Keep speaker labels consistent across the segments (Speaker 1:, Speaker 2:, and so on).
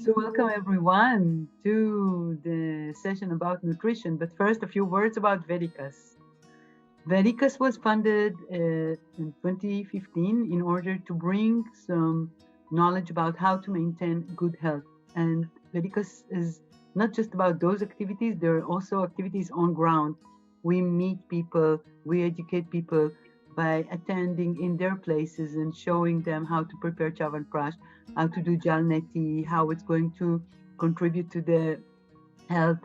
Speaker 1: So welcome everyone to the session about nutrition. But first, a few words about Vedicus. Vedicus was funded in 2015 in order to bring some knowledge about how to maintain good health. And Vedicus is not just about those activities, there are also activities on ground. We meet people, we educate people by attending in their places and showing them how to prepare chavanprash, how to do jalneti, how it's going to contribute to the health,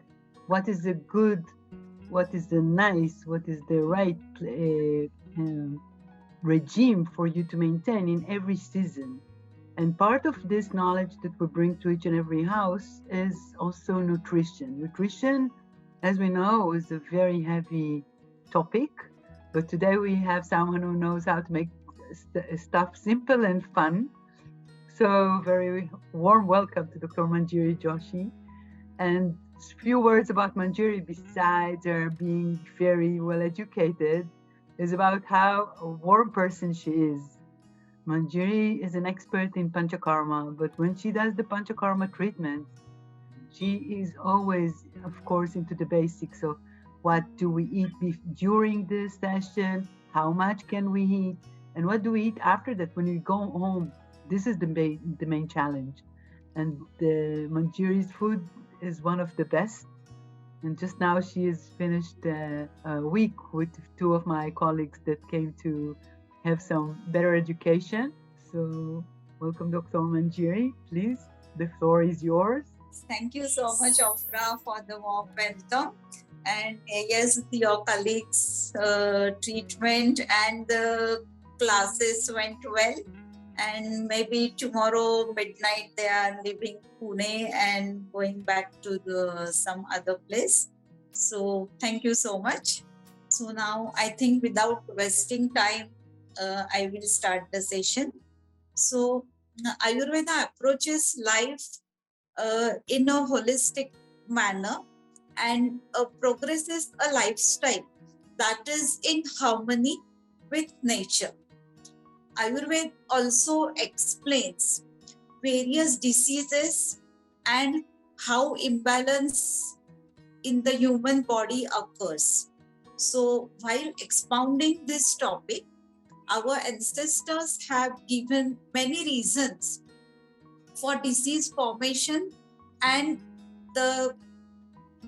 Speaker 1: what is the good, what is the nice, what is the right regime for you to maintain in every season. And part of this knowledge that we bring to each and every house is also nutrition. Nutrition, as we know, is a very heavy topic, but today we have someone who knows how to make stuff simple and fun. So very warm welcome to Dr. Manjiri Joshi. And a few words about Manjiri, besides her being very well educated, is about how a warm person she is. Manjiri is an expert in Panchkarma, but when she does the Panchkarma treatment, she is always, of course, into the basics of what do we eat during this session, how much can we eat, and what do we eat after that when we go home. This is the main challenge. And the Manjiri's food is one of the best. And just now she has finished a week with two of my colleagues that came to have some better education. So welcome, Dr. Manjiri. Please, the floor is yours.
Speaker 2: Thank you so much, Ofra, for the warm welcome. And yes, your colleagues' treatment and the classes went well. And maybe tomorrow midnight they are leaving Pune and going back to some other place. So thank you so much. So now I think without wasting time, I will start the session. So Ayurveda approaches life in a holistic manner and progresses a lifestyle that is in harmony with nature. Ayurveda also explains various diseases and how imbalance in the human body occurs. So while expounding this topic, our ancestors have given many reasons for disease formation and the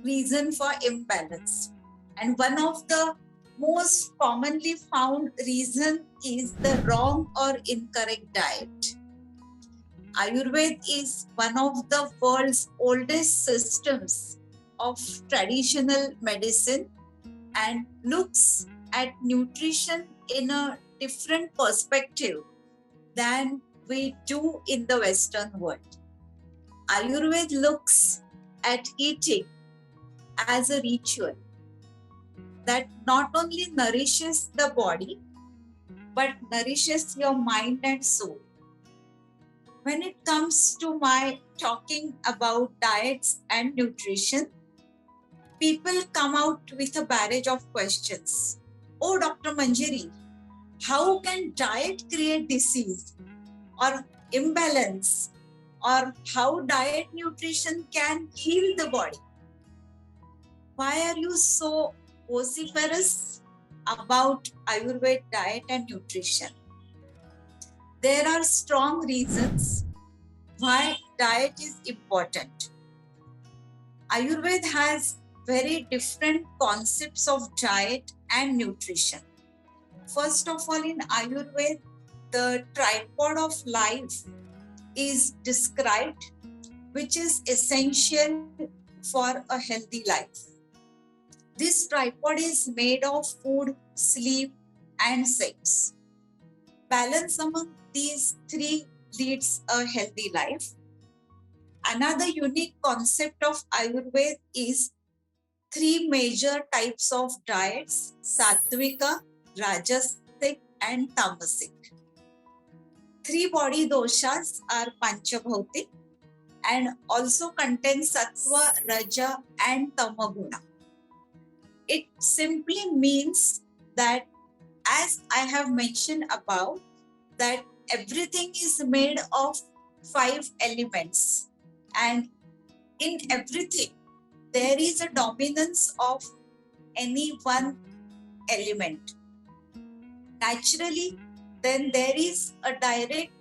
Speaker 2: reason for imbalance. And one of the most commonly found reason is the wrong or incorrect diet. Ayurveda is one of the world's oldest systems of traditional medicine and looks at nutrition in a different perspective than we do in the Western world. Ayurveda looks at eating as a ritual that not only nourishes the body, but nourishes your mind and soul. When it comes to my talking about diets and nutrition, people come out with a barrage of questions. Oh, Dr. Manjiri, how can diet create disease or imbalance, or how diet nutrition can heal the body? Why are you so vociferous about Ayurveda diet and nutrition? There are strong reasons why diet is important. Ayurveda has very different concepts of diet and nutrition. First of all, in Ayurveda, the tripod of life is described, which is essential for a healthy life. This tripod is made of food, sleep, and sex. Balance among these three leads a healthy life. Another unique concept of Ayurveda is three major types of diets: Sattvika, Rajasic, and Tamasic. Three body doshas are Panchabhautik and also contain Sattva, Raja, and Tamaguna. It simply means that, as I have mentioned above, that everything is made of 5 elements: And in everything, there is a dominance of any one element. Naturally, then there is a direct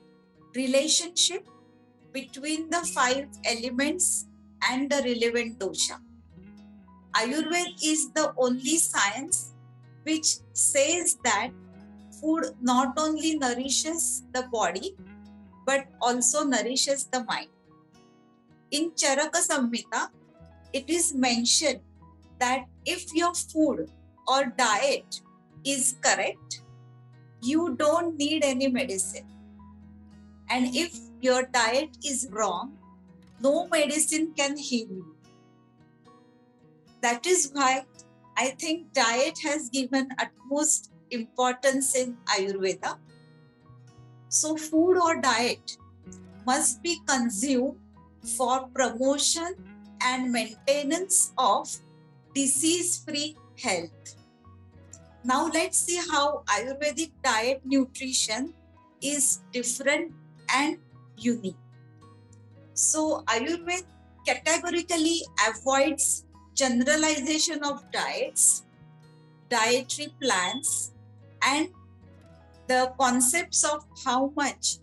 Speaker 2: relationship between the 5 elements and the relevant dosha. Ayurveda is the only science which says that food not only nourishes the body but also nourishes the mind. In Charaka Samhita, it is mentioned that if your food or diet is correct, you don't need any medicine. And if your diet is wrong, no medicine can heal you. That is why I think diet has given utmost importance in Ayurveda. So food or diet must be consumed for promotion and maintenance of disease-free health. Now let's see how Ayurvedic diet nutrition is different and unique. So Ayurveda categorically avoids generalization of diets, dietary plans, and the concepts of how much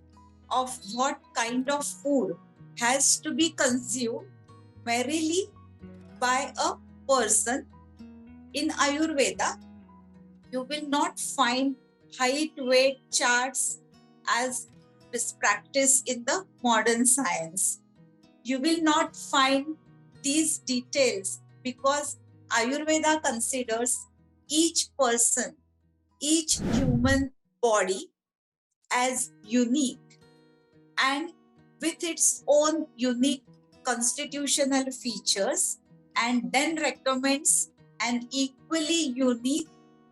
Speaker 2: of what kind of food has to be consumed merely by a person. In Ayurveda, you will not find height weight charts as is practiced in the modern science. You will not find these details because Ayurveda considers each person, each human body as unique and with its own unique constitutional features, and then recommends an equally unique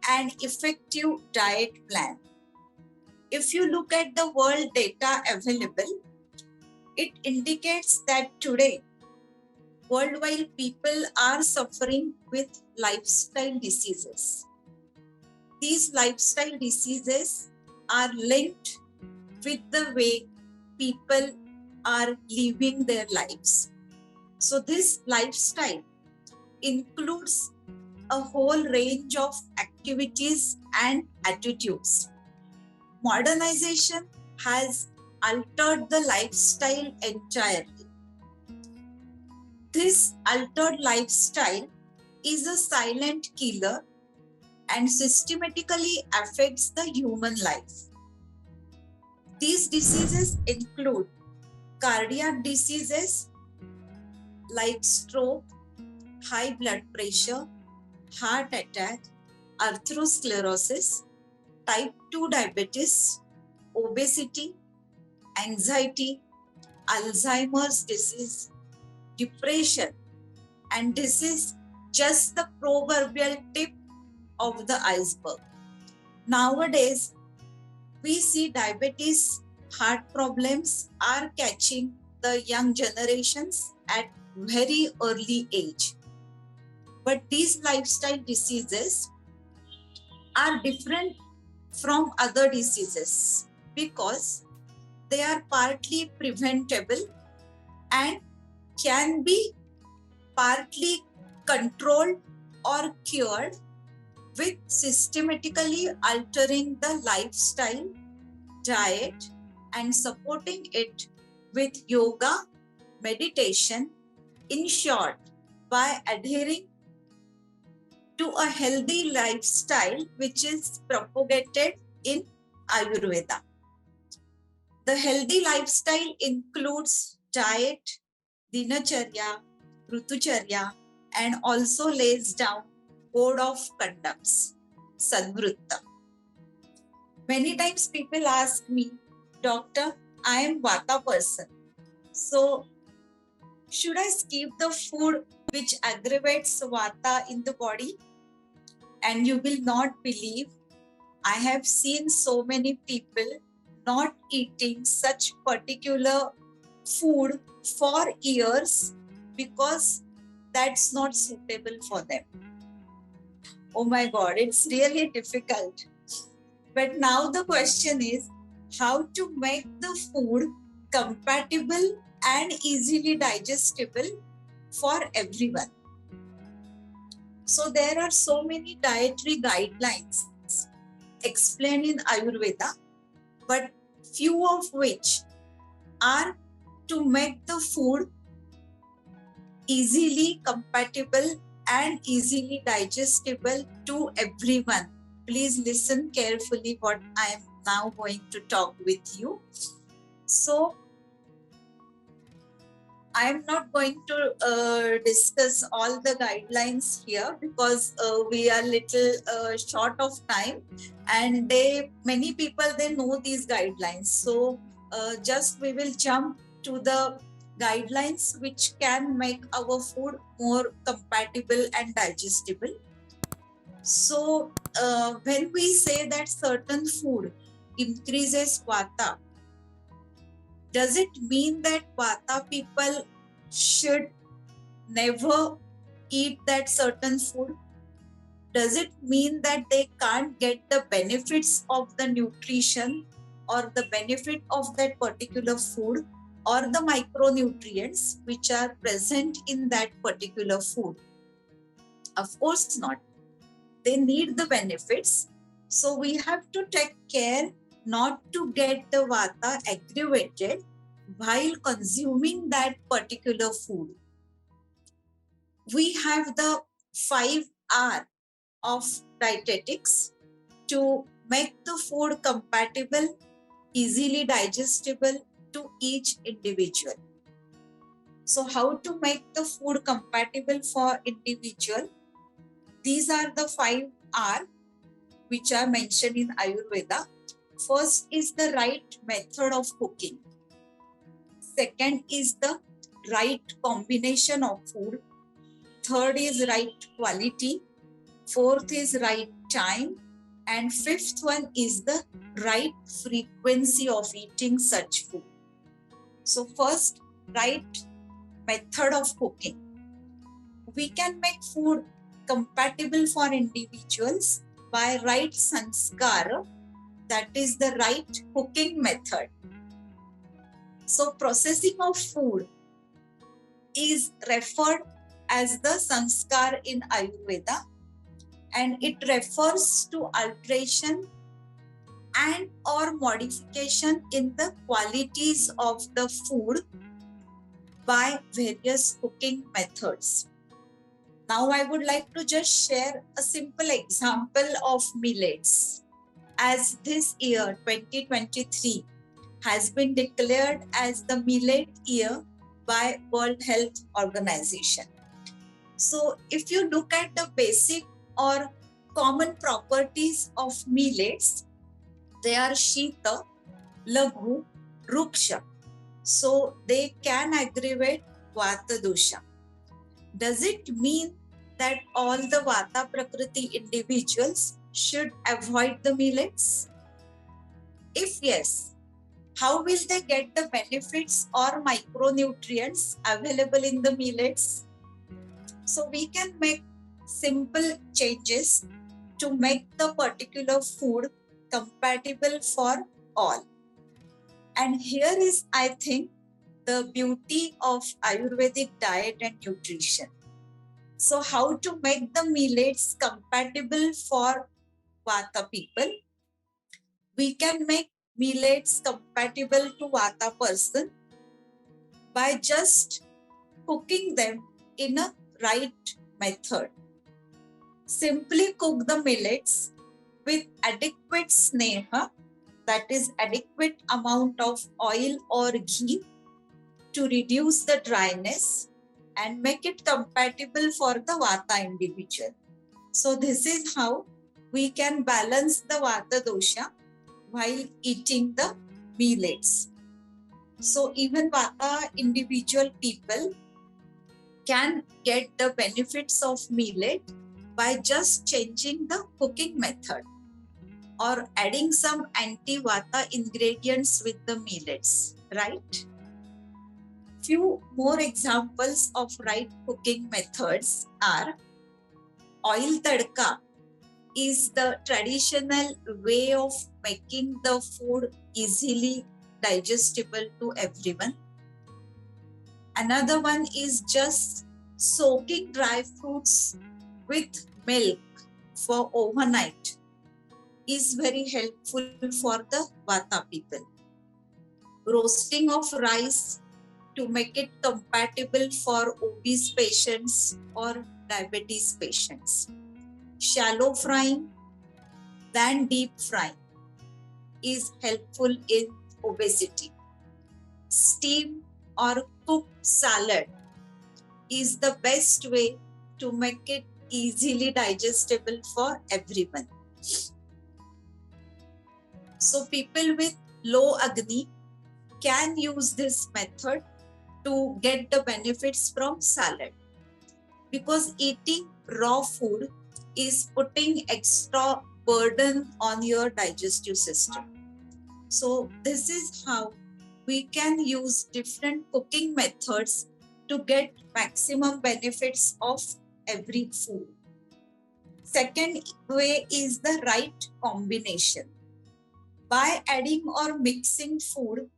Speaker 2: and effective diet plan. If you look at the world data available, it indicates that today, worldwide people are suffering with lifestyle diseases. These lifestyle diseases are linked with the way people are living their lives. So this lifestyle includes a whole range of activities and attitudes. Modernization has altered the lifestyle entirely. This altered lifestyle is a silent killer and systematically affects the human life. These diseases include cardiac diseases like stroke, high blood pressure, heart attack, atherosclerosis, type 2 diabetes, obesity, anxiety, Alzheimer's disease, depression, and this is just the proverbial tip of the iceberg. Nowadays, we see diabetes, heart problems are catching the young generations at very early age. But these lifestyle diseases are different from other diseases because they are partly preventable and can be partly controlled or cured with systematically altering the lifestyle, diet, and supporting it with yoga, meditation, in short, by adhering to a healthy lifestyle which is propagated in Ayurveda. The healthy lifestyle includes diet, dinacharya, rutucharya, and also lays down code of conducts, sadvrutta. Many times people ask me, Doctor, I am Vata person. So should I skip the food which aggravates Vata in the body? And you will not believe, I have seen so many people not eating such particular food for years because that's not suitable for them. Oh my God, it's really difficult. But now the question is how to make the food compatible and easily digestible for everyone. So there are so many dietary guidelines explained in Ayurveda, but few of which are to make the food easily compatible and easily digestible to everyone. Please listen carefully what I am now going to talk with you. So I am not going to discuss all the guidelines here because we are little short of time, and many people know these guidelines. So just we will jump to the guidelines which can make our food more compatible and digestible. So when we say that certain food increases vata, does it mean that vata people should never eat that certain food? Does it mean that they can't get the benefits of the nutrition or the benefit of that particular food or the micronutrients which are present in that particular food? Of course not. They need the benefits. So we have to take care not to get the vata aggravated while consuming that particular food. We have the 5R of dietetics to make the food compatible, easily digestible to each individual. So how to make the food compatible for individual? These are the 5R which are mentioned in Ayurveda. First is the right method of cooking. Second is the right combination of food. Third is right quality. Fourth is right time. And fifth one is the right frequency of eating such food. So first, right method of cooking. We can make food compatible for individuals by right Sanskar, that is the right cooking method. So processing of food is referred as the Sanskar in Ayurveda, and it refers to alteration and or modification in the qualities of the food by various cooking methods. Now I would like to just share a simple example of millets. As this year 2023 has been declared as the millet year by World Health Organization. So if you look at the basic or common properties of millets, they are Shita, Laghu, Ruksha. So they can aggravate Vata dosha. Does it mean that all the Vata Prakriti individuals should avoid the millets? If yes, how will they get the benefits or micronutrients available in the millets? So we can make simple changes to make the particular food compatible for all. And here is, I think, the beauty of Ayurvedic diet and nutrition. So how to make the millets compatible for Vata people? We can make millets compatible to Vata person by just cooking them in a right method. Simply cook the millets with adequate sneha, that is adequate amount of oil or ghee to reduce the dryness and make it compatible for the Vata individual. So this is how we can balance the Vata dosha while eating the millets. So even Vata individual people can get the benefits of millet by just changing the cooking method or adding some anti-Vata ingredients with the millets, right? Few more examples of right cooking methods are oil tadka is the traditional way of making the food easily digestible to everyone. Another one is just soaking dry fruits with milk for overnight is very helpful for the Vata people. Roasting of rice to make it compatible for obese patients or diabetes patients. Shallow frying than deep frying is helpful in obesity. Steam or cooked salad is the best way to make it easily digestible for everyone. So people with low Agni can use this method to get the benefits from salad, because eating raw food is putting extra burden on your digestive system. So this is how we can use different cooking methods to get maximum benefits of every food. Second way is the right combination. By adding or mixing food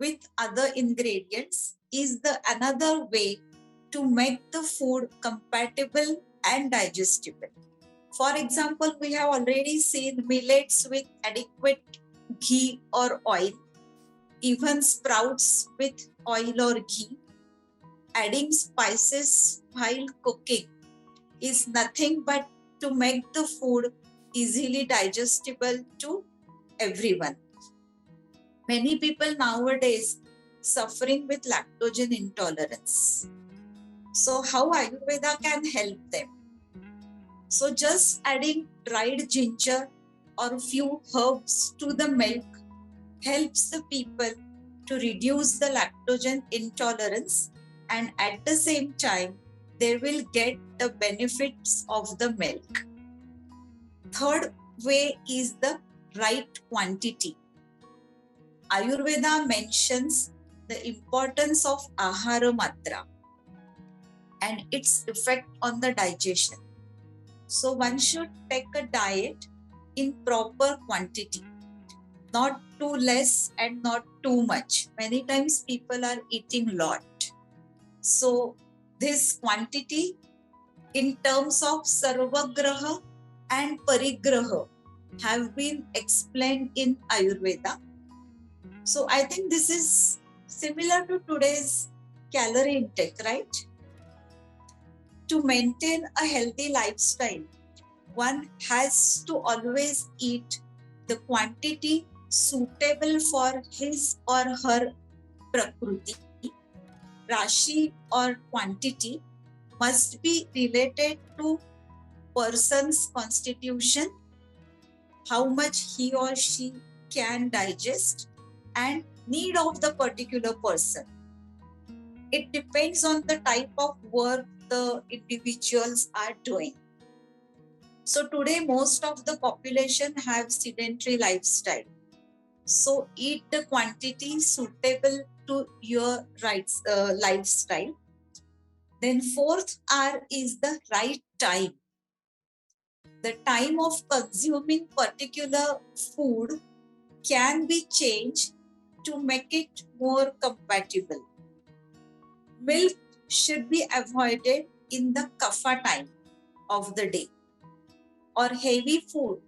Speaker 2: with other ingredients is the another way to make the food compatible and digestible. For example, we have already seen millets with adequate ghee or oil, even sprouts with oil or ghee. Adding spices while cooking is nothing but to make the food easily digestible to everyone. Many people nowadays suffering with lactogen intolerance. So how Ayurveda can help them? So just adding dried ginger or few herbs to the milk helps the people to reduce the lactogen intolerance, and at the same time they will get the benefits of the milk. Third way is the right quantity. Ayurveda mentions the importance of Ahara Matra and its effect on the digestion. So one should take a diet in proper quantity, not too less and not too much. Many times people are eating a lot. So this quantity in terms of Sarvagraha and Parigraha have been explained in Ayurveda. So I think this is similar to today's calorie intake, right? To maintain a healthy lifestyle, one has to always eat the quantity suitable for his or her Prakruti. Rashi or quantity must be related to person's constitution, how much he or she can digest, and need of the particular person. It depends on the type of work the individuals are doing. So today most of the population have sedentary lifestyle. So eat the quantity suitable to your lifestyle. Then fourth R is the right time. The time of consuming particular food can be changed to make it more compatible. Milk should be avoided in the kapha time of the day, or heavy food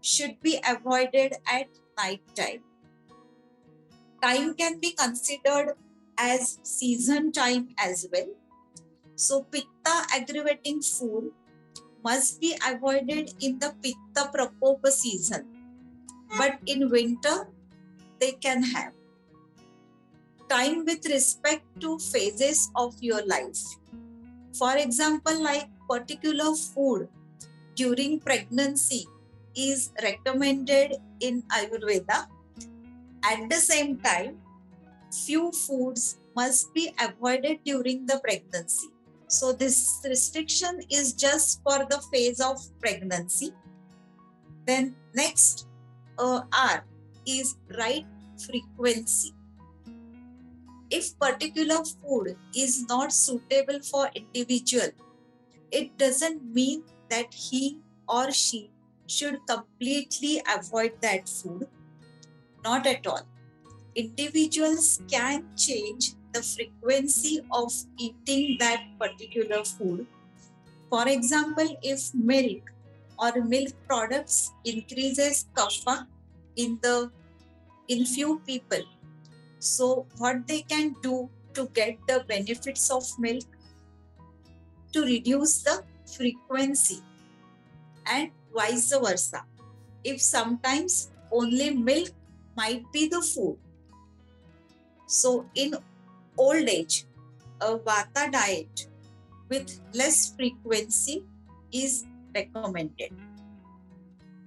Speaker 2: should be avoided at night time. Time can be considered as season time as well. So pitta aggravating food must be avoided in the pitta prakopa season, but in winter they can have. Time with respect to phases of your life. For example, like particular food during pregnancy is recommended in Ayurveda. At the same time, few foods must be avoided during the pregnancy. So this restriction is just for the phase of pregnancy. Then next R is right frequency. If particular food is not suitable for individual, it doesn't mean that he or she should completely avoid that food. Not at all. Individuals can change the frequency of eating that particular food. For example, if milk or milk products increases kapha in few people, so what they can do to get the benefits of milk, to reduce the frequency, and vice versa. If sometimes only milk might be the food, so in old age, a vata diet with less frequency is recommended.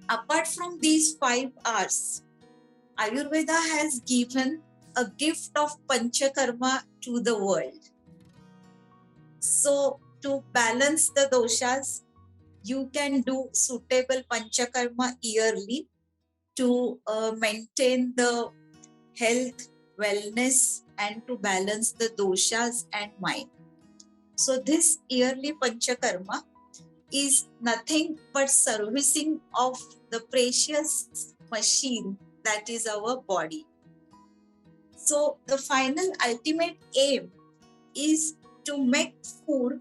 Speaker 2: Apart from these 5 R's, Ayurveda has given a gift of Panchkarma to the world. So to balance the doshas, you can do suitable Panchakarma yearly to maintain the health, wellness, and to balance the doshas and mind. So this yearly Panchakarma is nothing but servicing of the precious machine that is our body. So the final ultimate aim is to make food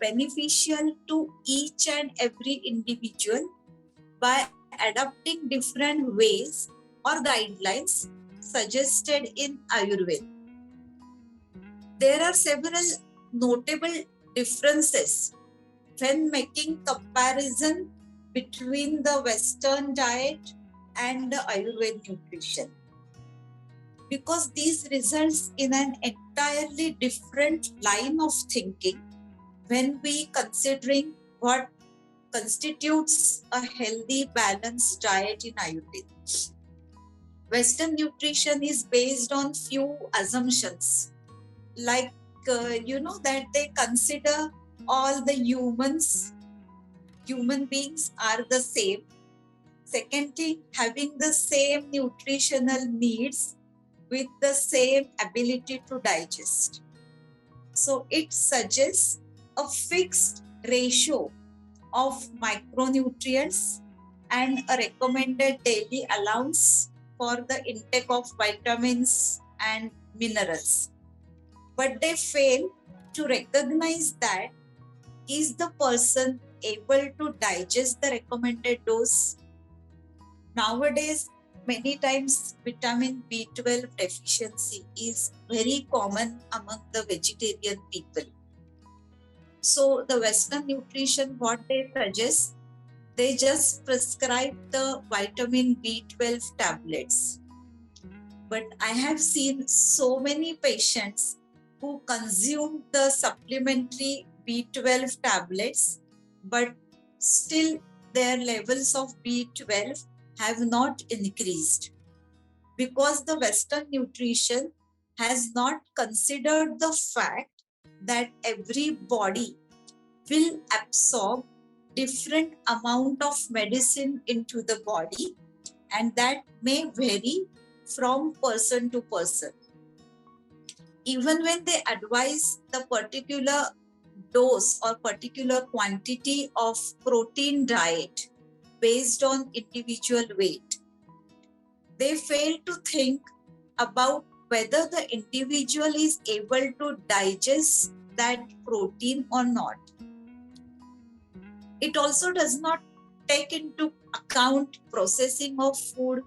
Speaker 2: beneficial to each and every individual by adopting different ways or guidelines suggested in Ayurveda. There are several notable differences when making comparison between the Western diet and the Ayurvedic nutrition, because these results in an entirely different line of thinking when we considering what constitutes a healthy, balanced diet in Ayurveda. Western nutrition is based on few assumptions, like that they consider all the human beings are the same. Second thing, having the same nutritional needs with the same ability to digest. So it suggests a fixed ratio of micronutrients and a recommended daily allowance for the intake of vitamins and minerals. But they fail to recognize that is the person able to digest the recommended dose. Nowadays, many times vitamin B12 deficiency is very common among the vegetarian people. So the Western nutrition, what they suggest, they just prescribe the vitamin B12 tablets. But I have seen so many patients who consume the supplementary B12 tablets, but still their levels of B12 have not increased, because the Western nutrition has not considered the fact that every body will absorb different amount of medicine into the body, and that may vary from person to person. Even when they advise the particular dose or particular quantity of protein diet based on individual weight, they fail to think about whether the individual is able to digest that protein or not. It also does not take into account processing of food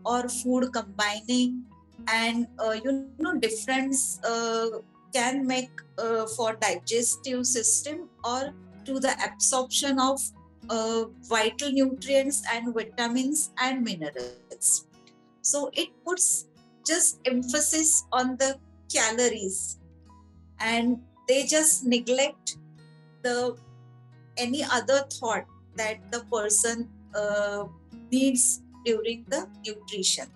Speaker 2: or food combining, and difference can make for digestive system or to the absorption of vital nutrients and vitamins and minerals. So it puts just emphasis on the calories, and they just neglect the any other thought that the person needs during the nutrition.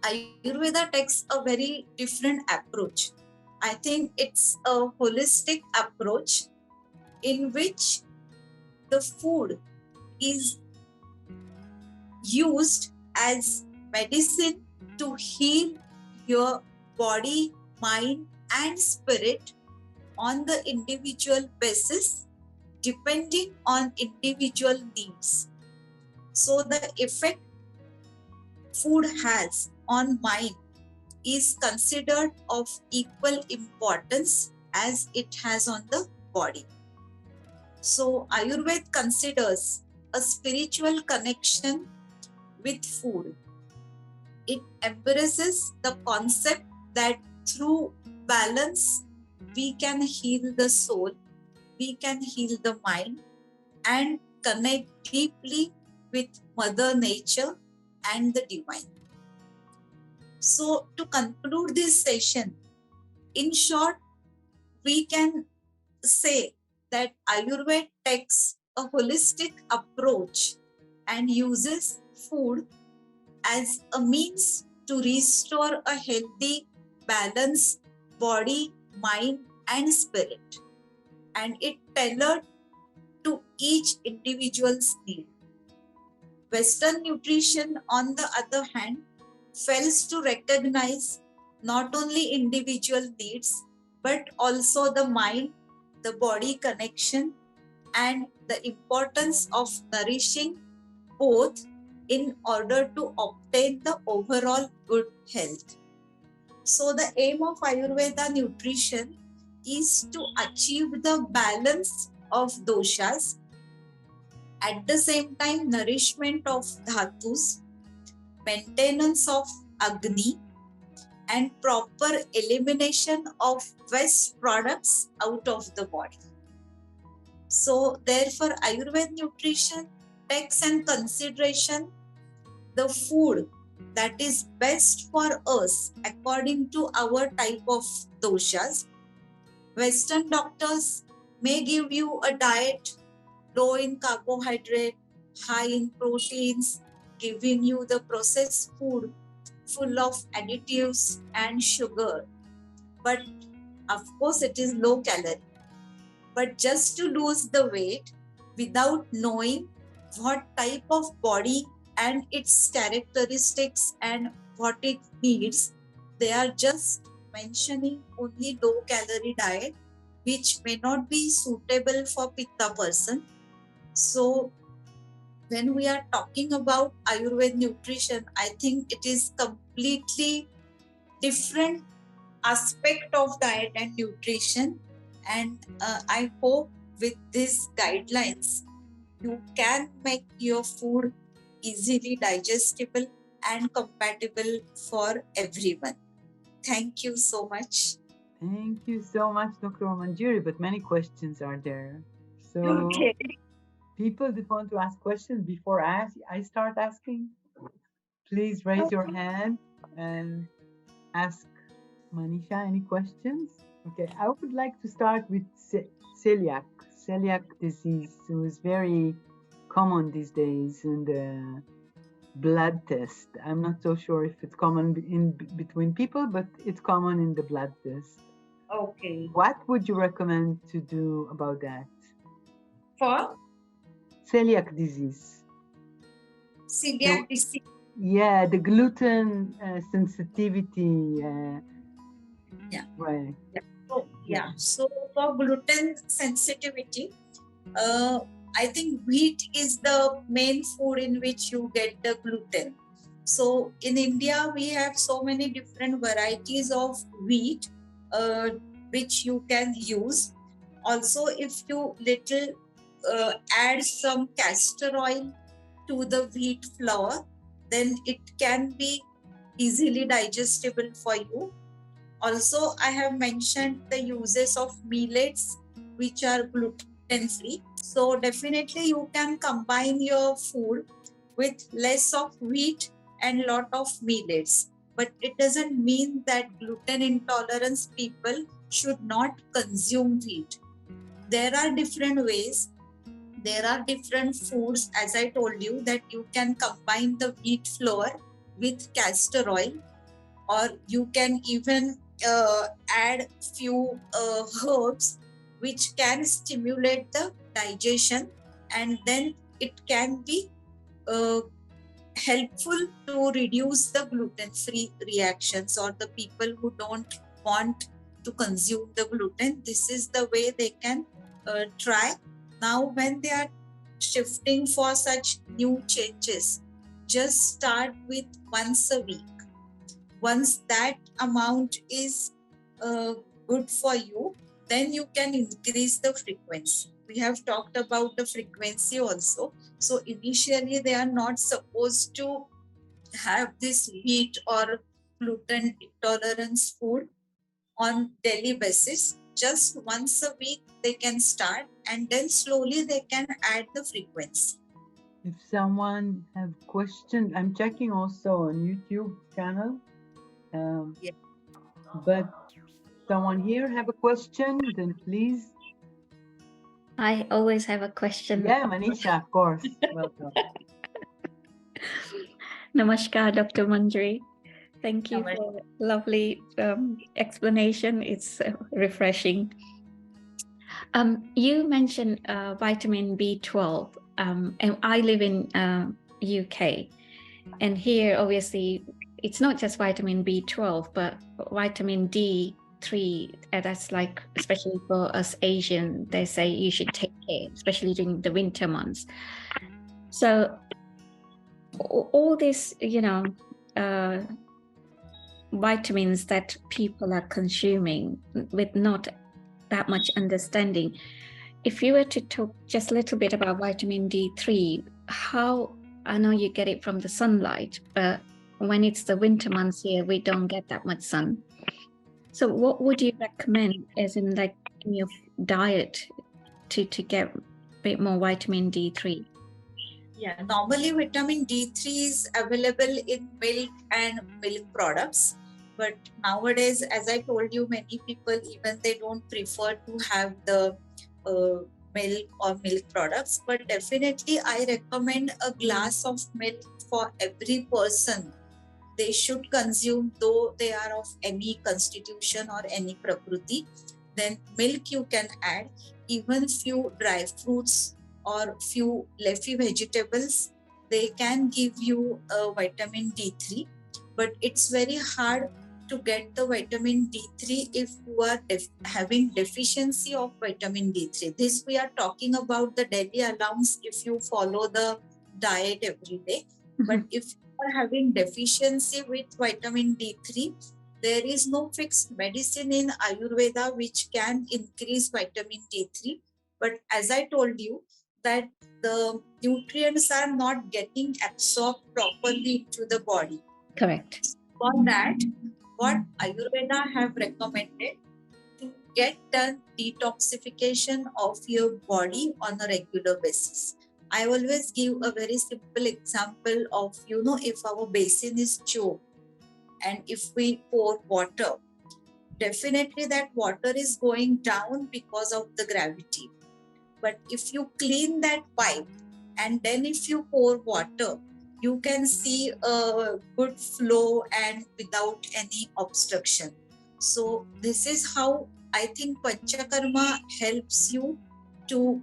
Speaker 2: Ayurveda takes a very different approach. I think it's a holistic approach in which the food is used as medicine to heal your body, mind, and spirit on the individual basis, depending on individual needs. So the effect food has on mind is considered of equal importance as it has on the body. So Ayurveda considers a spiritual connection with food. It embraces the concept that through balance we can heal the soul, we can heal the mind, and connect deeply with Mother Nature and the divine. So to conclude this session, in short, we can say that Ayurveda takes a holistic approach and uses food as a means to restore a healthy, balanced body, mind, and spirit. And it tailored to each individual's need. Western nutrition, on the other hand, fails to recognize not only individual needs, but also the mind, the body connection, and the importance of nourishing both in order to obtain the overall good health. So the aim of Ayurveda nutrition is to achieve the balance of doshas, at the same time nourishment of dhatus, maintenance of agni, and proper elimination of waste products out of the body. So therefore Ayurveda nutrition takes in consideration the food that is best for us according to our type of doshas. Western doctors may give you a diet low in carbohydrate, high in proteins, giving you the processed food full of additives and sugar. But of course it is low calorie. But just to lose the weight without knowing what type of body and its characteristics and what it needs, they are just mentioning only low calorie diet, which may not be suitable for pitta person. So when we are talking about Ayurveda nutrition, I think it is completely different aspect of diet and nutrition. And I hope with these guidelines, you can make your food easily digestible and compatible for everyone. Thank you so much.
Speaker 1: Thank you so much, Dr. Manjiri, but many questions are there. So
Speaker 2: Okay.
Speaker 1: people that want to ask questions before I start asking, please raise your hand and ask Manisha any questions. Okay, I would like to start with celiac disease, which is very common these days in the blood test. I'm not so sure if it's common in between people, but it's common in the blood test.
Speaker 2: Okay.
Speaker 1: What would you recommend to do about that?
Speaker 2: For
Speaker 1: Celiac disease.
Speaker 2: celiac disease.
Speaker 1: Yeah, the gluten sensitivity.
Speaker 2: Yeah.
Speaker 1: Right.
Speaker 2: Yeah. So for gluten sensitivity, I think wheat is the main food in which you get the gluten. So in India, we have so many different varieties of wheat which you can use. Also, if you little add some castor oil to the wheat flour, then it can be easily digestible for you. Also, I have mentioned the uses of millets which are gluten free. So definitely you can combine your food with less of wheat and lot of millets. But it doesn't mean that gluten intolerance people should not consume wheat. There are different ways. There are different foods, as I told you, that you can combine the wheat flour with castor oil, or you can even add few herbs which can stimulate the digestion, and then it can be helpful to reduce the gluten-free reactions, or the people who don't want to consume the gluten. This is the way they can try. Now when they are shifting for such new changes, just start with once a week. Once that amount is good for you, then you can increase the frequency. We have talked about the frequency also. So initially they are not supposed to have this wheat or gluten intolerance food on daily basis. Just once a week they can start, and then slowly they can add the frequency.
Speaker 1: If someone have questions, I'm checking also on YouTube channel.
Speaker 2: Yeah.
Speaker 1: But someone here have a question, then please.
Speaker 3: I always have a question.
Speaker 1: Yeah, Manisha, of course. Welcome.
Speaker 3: Namaskar, Dr. Manjiri. Thank you
Speaker 2: Namaskar.
Speaker 3: for lovely explanation. It's refreshing. You mentioned vitamin B12, and I live in UK, and here obviously it's not just vitamin B12, but vitamin D3. That's like, especially for us Asian, they say you should take care, especially during the winter months. So all this, vitamins that people are consuming with not that much understanding. If you were to talk just a little bit about vitamin D3, how, I know you get it from the sunlight, but when it's the winter months here, we don't get that much sun. So what would you recommend as in like in your diet to get a bit more vitamin D3?
Speaker 2: Yeah, normally vitamin D3 is available in milk and milk products. But nowadays, as I told you, many people, even they don't prefer to have the milk or milk products. But definitely, I recommend a glass of milk for every person. They should consume, though they are of any constitution or any prakriti. Then milk you can add, even few dry fruits or few leafy vegetables, they can give you a vitamin D3. But it's very hard to get the vitamin D3 if you are having deficiency of vitamin D3. This we are talking about the daily allowance if you follow the diet every day. But if you are having deficiency with vitamin D3, there is no fixed medicine in Ayurveda which can increase vitamin D3. But as I told you, that the nutrients are not getting absorbed properly to the body.
Speaker 3: Correct.
Speaker 2: For that, what Ayurveda have recommended to get the detoxification of your body on a regular basis. I always give a very simple example of, if our basin is choked and if we pour water, definitely that water is going down because of the gravity. But if you clean that pipe and then if you pour water, you can see a good flow and without any obstruction. So this is how I think Panchkarma helps you to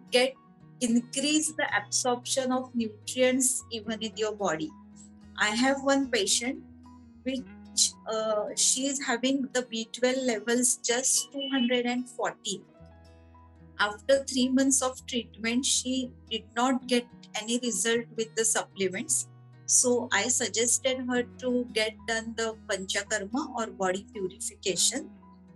Speaker 2: increase the absorption of nutrients even in your body. I have one patient which she is having the B12 levels just 240. After 3 months of treatment, she did not get any result with the supplements. So I suggested her to get done the Panchakarma or body purification.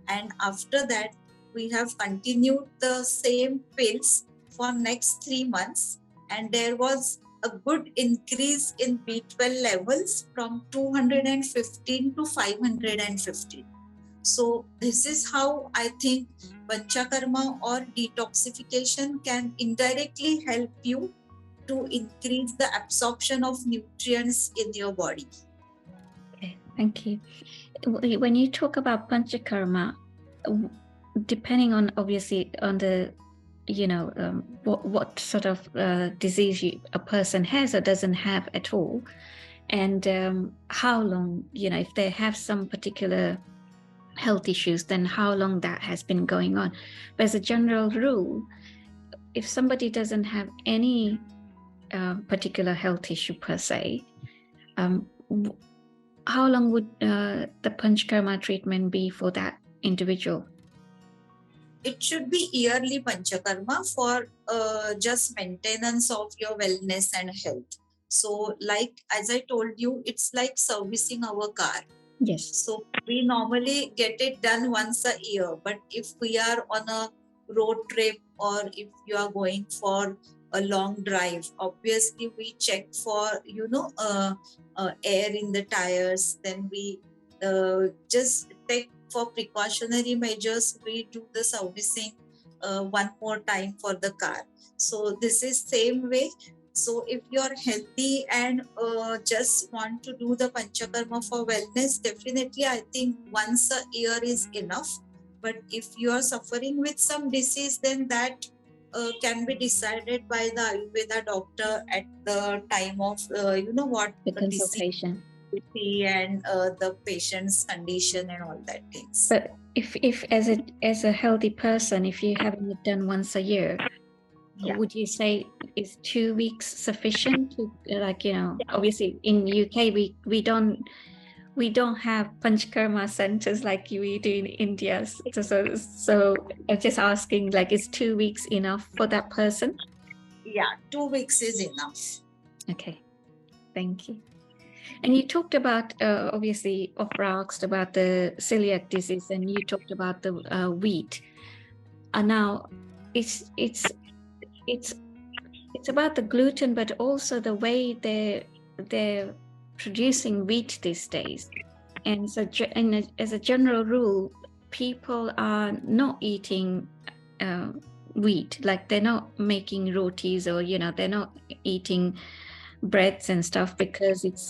Speaker 2: And after that, we have continued the same pills for next 3 months. And there was a good increase in B12 levels from 215 to 515. So this is how I think Panchakarma or detoxification can indirectly help you to increase the absorption of nutrients in your body.
Speaker 3: Okay, thank you. When you talk about Panchakarma, depending on obviously on the, what sort of disease a person has or doesn't have at all, and how long, if they have some particular health issues, then how long that has been going on. But as a general rule, if somebody doesn't have any particular health issue per se, how long would the Panchkarma treatment be for that individual?
Speaker 2: It should be yearly Panchakarma for just maintenance of your wellness and health. So like, as I told you, it's like servicing our car.
Speaker 3: Yes.
Speaker 2: So we normally get it done once a year. But if we are on a road trip or if you are going for a long drive, obviously we check for, air in the tires. Then we just take for precautionary measures. We do the servicing one more time for the car. So this is same way. So if you're healthy and just want to do the Panchakarma for wellness, definitely I think once a year is enough. But if you are suffering with some disease, then that can be decided by the Ayurveda doctor at the time of,
Speaker 3: The
Speaker 2: disease
Speaker 3: consultation.
Speaker 2: and the patient's condition and all that things.
Speaker 3: But if as a healthy person, if you're having it done once a year,
Speaker 2: Yeah.
Speaker 3: would you say is 2 weeks sufficient to, obviously in UK we don't have Panchkarma centers like we do in India. So I'm just asking, like, is 2 weeks enough for that person?
Speaker 2: Yeah, 2 weeks is enough.
Speaker 3: Okay, thank you. And you talked about, obviously, Ofra asked about the celiac disease, and you talked about the wheat. And now it's about the gluten, but also the way they're producing wheat these days. And so, as a general rule, people are not eating wheat, like they're not making rotis, or they're not eating breads and stuff, because it's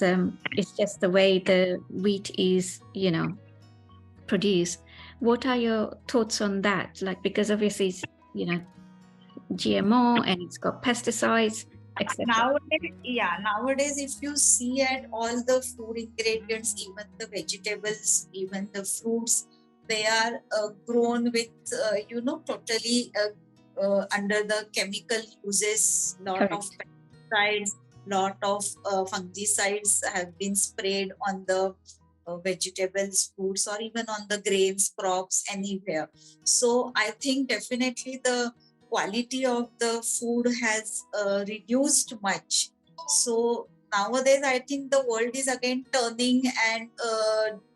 Speaker 3: just the way the wheat is produced. What are your thoughts on that? Like, because obviously it's GMO and it's got pesticides, etc.
Speaker 2: Nowadays, if you see at all the food ingredients, even the vegetables, even the fruits, they are grown with totally under the chemical uses. Lot of pesticides, lot of fungicides have been sprayed on the vegetables, fruits, or even on the grains, crops, anywhere. So I think definitely the quality of the food has reduced much. So nowadays, I think the world is again turning and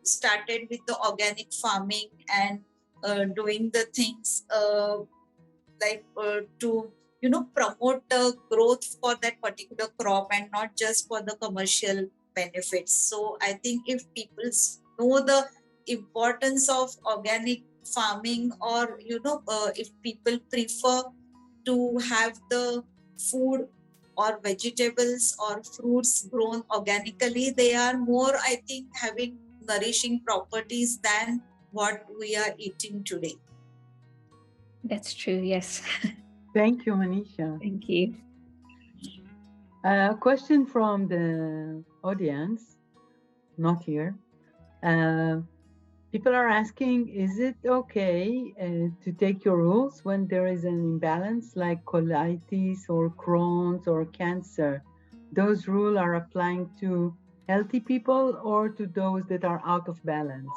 Speaker 2: started with the organic farming and doing the things to promote the growth for that particular crop and not just for the commercial benefits. So I think if people know the importance of organic farming, or if people prefer to have the food or vegetables or fruits grown organically, they are more, I think, having nourishing properties than what we are eating today.
Speaker 3: That's true, yes.
Speaker 1: Thank you, Manisha.
Speaker 3: Thank you.
Speaker 1: A question from the audience, not here. People are asking, is it okay to take your rules when there is an imbalance like colitis or Crohn's or cancer? Those rules are applying to healthy people or to those that are out of balance?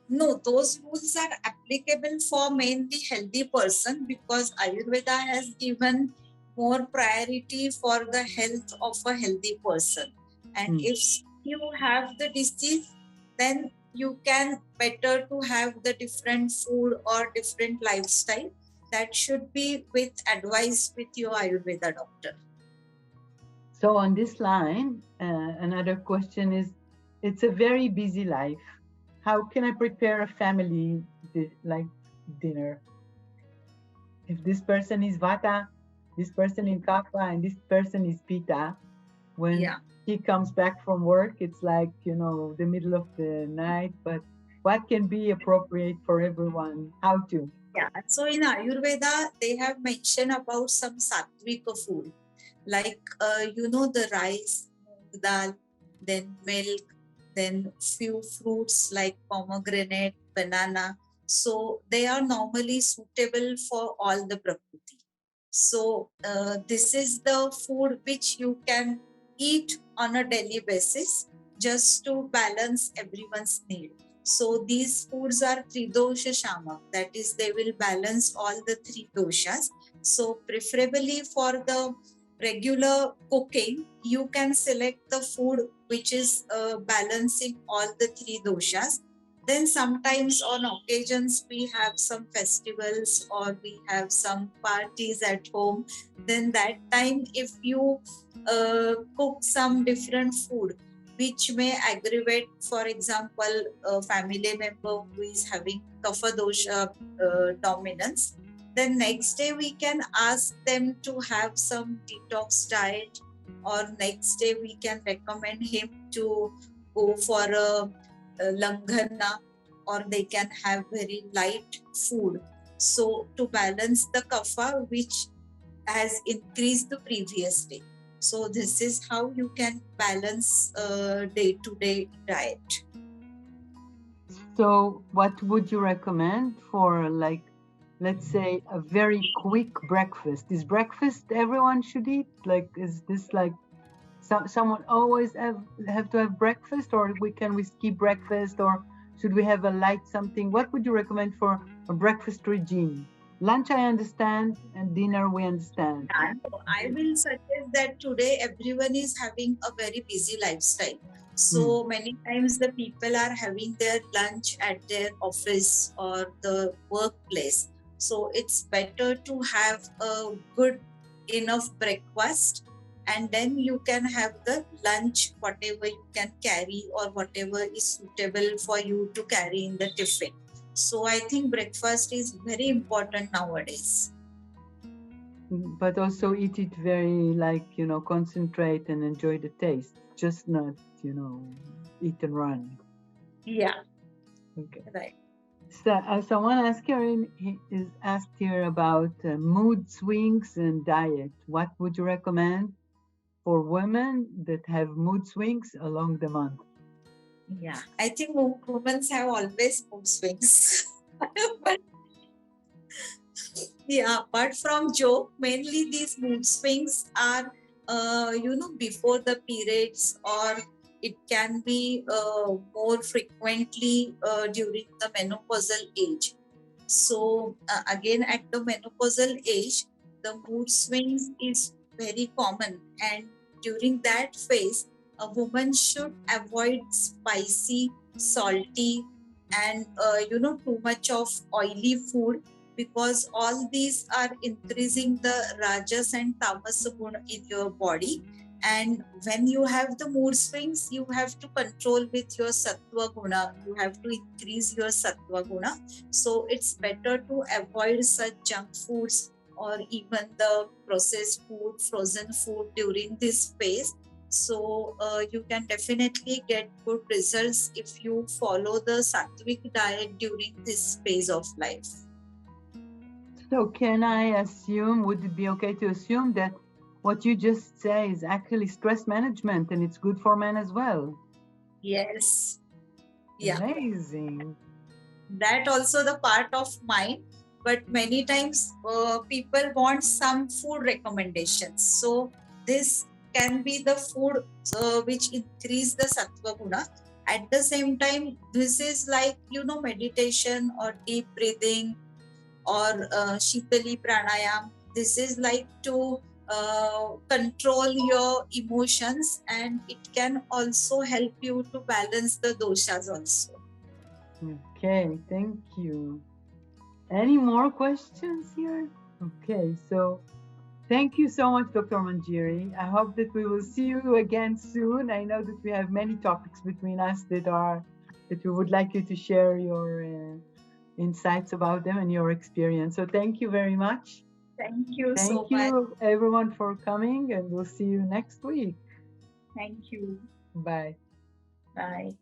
Speaker 2: No, those rules are applicable for mainly healthy person, because Ayurveda has given more priority for the health of a healthy person. And if you have the disease, then you can better to have the different food or different lifestyle. That should be with advice with your Ayurveda doctor.
Speaker 1: So on this line, another question is, it's a very busy life. How can I prepare a family dinner? If this person is Vata, this person is Kapha, and this person is Pitta, when he comes back from work, it's like, the middle of the night, but what can be appropriate for everyone? How to?
Speaker 2: Yeah, so in Ayurveda, they have mentioned about some sattvika food, like, the rice, dal, then milk, then few fruits like pomegranate, banana. So they are normally suitable for all the Prakriti. So this is the food which you can eat on a daily basis just to balance everyone's need. So these foods are Tridosha Shamak, that is, they will balance all the three doshas. So preferably for the regular cooking, you can select the food which is balancing all the three doshas. Then sometimes on occasions we have some festivals or we have some parties at home. Then that time, if you cook some different food which may aggravate, for example, a family member who is having kapha dosha dominance, then next day we can ask them to have some detox diet, or next day we can recommend him to go for a langhana, or they can have very light food, so to balance the kapha which has increased the previous day. So this is how you can balance day-to-day diet.
Speaker 1: So what would you recommend for, like, let's say a very quick breakfast? Is breakfast everyone should eat? Like, is this like someone always have to have breakfast, or can we skip breakfast, or should we have a light something? What would you recommend for a breakfast regime? Lunch I understand, and dinner we understand.
Speaker 2: I will suggest that today everyone is having a very busy lifestyle. So many times the people are having their lunch at their office or the workplace. So it's better to have a good enough breakfast, and then you can have the lunch, whatever you can carry or whatever is suitable for you to carry in the tiffin. So I think breakfast is very important nowadays.
Speaker 1: But also eat it very, like, concentrate and enjoy the taste, just not, eat and run.
Speaker 2: Yeah.
Speaker 1: Okay.
Speaker 2: Right.
Speaker 1: So someone is asked here about mood swings and diet. What would you recommend for women that have mood swings along the month?
Speaker 2: Yeah, I think women have always mood swings. But yeah, apart from joke, mainly these mood swings are, before the periods, or it can be more frequently during the menopausal age. So again, at the menopausal age, the mood swings is very common, and during that phase, a woman should avoid spicy, salty, and too much of oily food, because all these are increasing the rajas and tamas guna in your body. And when you have the mood swings, you have to control with your sattva guna. You have to increase your sattva guna. So it's better to avoid such junk foods or even the processed food, frozen food during this phase. So you can definitely get good results if you follow the sattvic diet during this phase of life.
Speaker 1: So can I assume, would it be okay to assume that what you just say is actually stress management, and it's good for men as well?
Speaker 2: Yes. Yeah.
Speaker 1: Amazing.
Speaker 2: That also the part of mine, but many times people want some food recommendations. So this can be the food which increase the sattva guna. At the same time, this is like, meditation or deep breathing or shitali pranayam. This is like to control your emotions, and it can also help you to balance the doshas also.
Speaker 1: Okay, thank you. Any more questions here? Okay, so thank you so much, Dr. Manjiri. I hope that we will see you again soon. I know that we have many topics between us that we would like you to share your insights about them and your experience. So thank you very much.
Speaker 2: Thank you so much.
Speaker 1: Thank you, everyone, for coming, and we'll see you next week.
Speaker 2: Thank you.
Speaker 1: Bye.
Speaker 2: Bye.